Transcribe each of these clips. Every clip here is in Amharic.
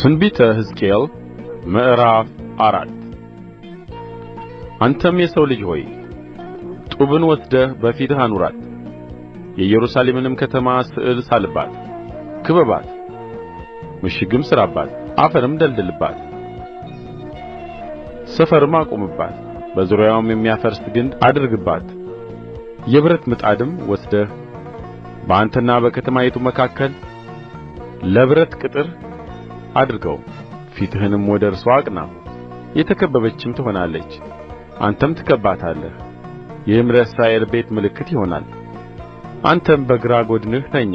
ትንቢተ ሕዝቅኤል ምዕራፍ 4 አንተም የሰው ልጅ ሆይ ጡብን ወስደህ በፊትህ አኑራት፣ የኢየሩሳሌምንም ከተማ ስዕል ሳልባት፣ ክበባት፣ ምሽግም ሥራባት፣ አፈርም ደልድልባት፣ ሰፈርም አቁምባት፣ በዙሪያዋም የሚያፈርስ ግንድ አድርግባት። የብረት ምጣድም ወስደህ በአንተና በከተማይቱ መካከል ለብረት ቅጥር አድርገው፣ ፊትህንም ወደ እርሷ አቅና። የተከበበችም ትሆናለች፣ አንተም ትከብባታለህ። ይህም ለእስራኤል ቤት ምልክት ይሆናል። አንተም በግራ ጐድንህ ተኛ፣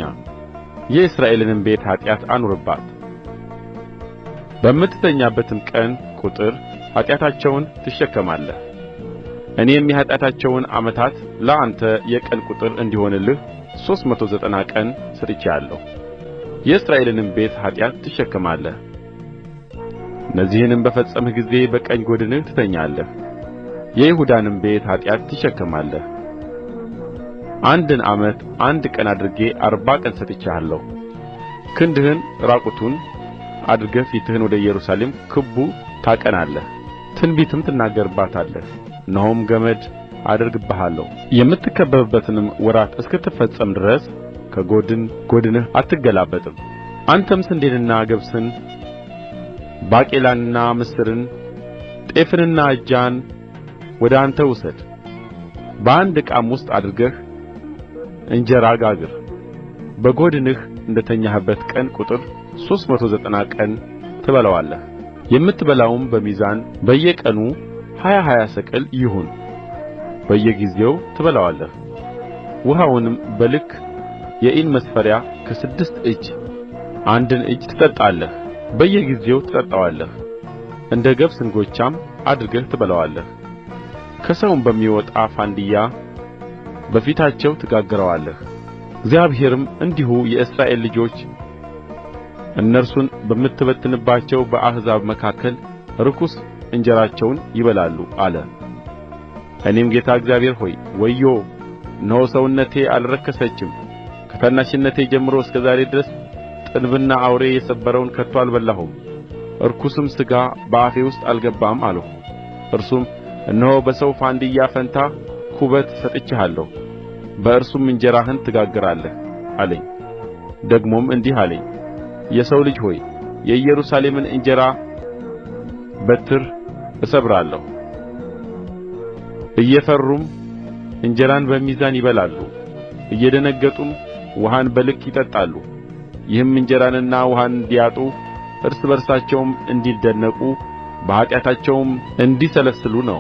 የእስራኤልንም ቤት ኃጢአት አኑርባት። በምትተኛበትም ቀን ቍጥር ኃጢአታቸውን ትሸከማለህ። እኔም የኃጢአታቸውን ዓመታት ለአንተ የቀን ቍጥር እንዲሆንልህ 390 ቀን ሰጥቼሃለሁ። የእስራኤልንም ቤት ኃጢአት ትሸከማለህ። እነዚህንም በፈጸምህ ጊዜ በቀኝ ጐድንህ ትተኛለህ፣ የይሁዳንም ቤት ኃጢአት ትሸከማለህ። አንድን ዓመት አንድ ቀን አድርጌ 40 ቀን ሰጥቼሃለሁ። ክንድህን ራቁቱን አድርገህ ፊትህን ወደ ኢየሩሳሌም ክቡ ታቀናለህ፣ ትንቢትም ትናገርባታለህ። እነሆም ገመድ አደርግብሃለሁ፣ የምትከበብበትንም ወራት እስክትፈጸም ድረስ ከጐድን ጐድንህ አትገላበጥም። አንተም ስንዴንና ገብስን፣ ባቄላንና ምስርን፣ ጤፍንና አጃን ወደ አንተ ውሰድ። በአንድ ዕቃም ውስጥ አድርገህ እንጀራ ጋግር። በጐድንህ እንደ ተኛህበት ቀን ቍጥር 390 ቀን ትበላዋለህ። የምትበላውም በሚዛን በየቀኑ 20 ሰቅል ይሁን፣ በየጊዜው ትበላዋለህ። ውኃውንም በልክ የኢን መስፈሪያ ከ6 እጅ አንድን እጅ ትጠጣለህ፣ በየጊዜው ትጠጣዋለህ። እንደ ገብስ እንጐቻም አድርገህ ትበላዋለህ። ከሰውም በሚወጣ ፋንድያ በፊታቸው ትጋግረዋለህ። እግዚአብሔርም እንዲሁ የእስራኤል ልጆች እነርሱን በምትበትንባቸው በአሕዛብ መካከል ርኩስ እንጀራቸውን ይበላሉ አለ። እኔም ጌታ እግዚአብሔር ሆይ ወዮ! እነሆ ሰውነቴ አልረከሰችም፣ ከታናሽነቴ ጀምሮ እስከ ዛሬ ድረስ ጥንብና አውሬ የሰበረውን ከቶ አልበላሁም፣ ርኩስም ሥጋ በአፌ ውስጥ አልገባም አልሁ። እርሱም እነሆ በሰው ፋንድያ ፋንታ ኩበት ሰጥቼሃለሁ፣ በእርሱም እንጀራህን ትጋግራለህ አለኝ። ደግሞም እንዲህ አለኝ፣ የሰው ልጅ ሆይ የኢየሩሳሌምን እንጀራ በትር እሰብራለሁ። እየፈሩም እንጀራን በሚዛን ይበላሉ፣ እየደነገጡም ውኃን በልክ ይጠጣሉ። ይህም እንጀራንና ውኃን እንዲያጡ እርስ በርሳቸውም እንዲደነቁ በኃጢአታቸውም እንዲሰለስሉ ነው።